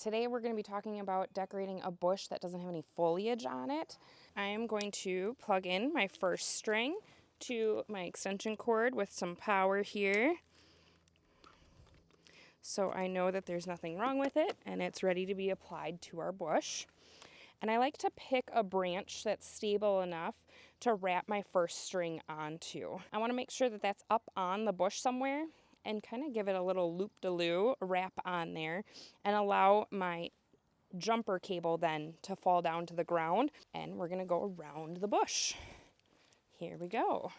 Today we're going to be talking about decorating a bush that doesn't have any foliage on it. I am going to plug in my first string to my extension cord with some power here, so I know that there's nothing wrong with it and it's ready to be applied to our bush. And I like to pick a branch that's stable enough to wrap my first string onto. I want to make sure that that's up on the bush somewhere and kind of give it a little loop-de-loo wrap on there and allow my jumper cable then to fall down to the ground. And we're going to go around the bush. Here we go.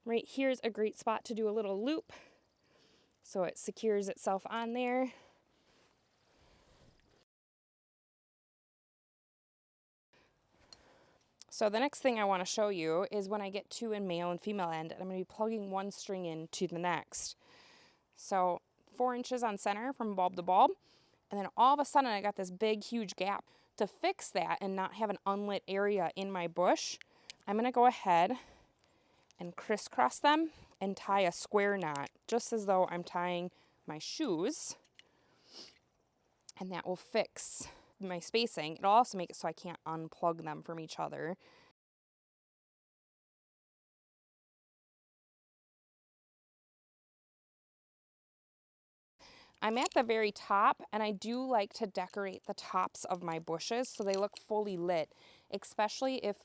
Right here's a great spot to do a little loop so it secures itself on there. So the next thing I want to show you is when I get to a male and female end, and I'm going to be plugging one string in to the next. So 4 inches on center from bulb to bulb, and then all of a sudden I got this big huge gap. To fix that and not have an unlit area in my bush, I'm going to go ahead and crisscross them and tie a square knot, just as though I'm tying my shoes, and that will fix my spacing. It'll also make it so I can't unplug them from each other. I'm at the very top, and I do like to decorate the tops of my bushes so they look fully lit, especially if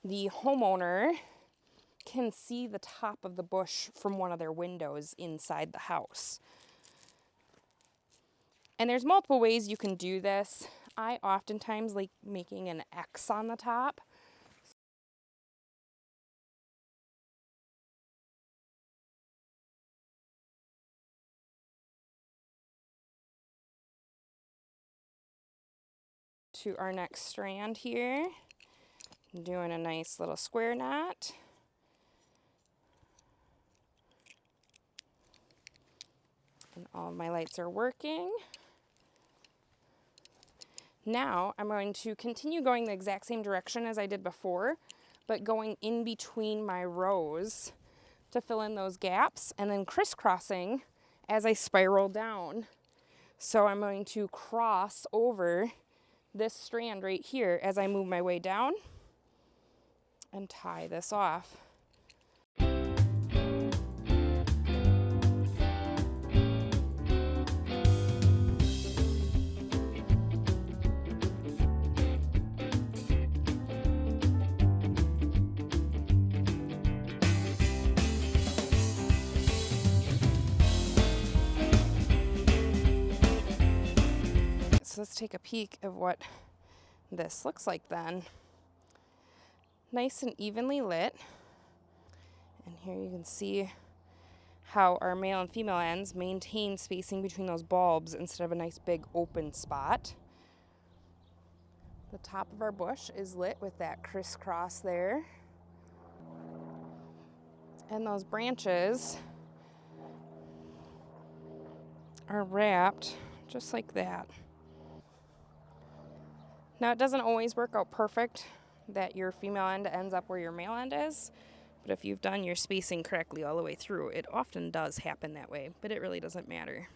the homeowner can see the top of the bush from one of their windows inside the house. And there's multiple ways you can do this. I oftentimes like making an X on the top. To our next strand here, I'm doing a nice little square knot. And all of my lights are working. Now I'm going to continue going the exact same direction as I did before, but going in between my rows to fill in those gaps, and then crisscrossing as I spiral down. So I'm going to cross over this strand right here as I move my way down and tie this off. So let's take a peek of what this looks like then. Nice and evenly lit. And here you can see how our male and female ends maintain spacing between those bulbs instead of a nice big open spot. The top of our bush is lit with that crisscross there. And those branches are wrapped just like that. Now, it doesn't always work out perfect that your female end ends up where your male end is, but if you've done your spacing correctly all the way through, it often does happen that way, but it really doesn't matter.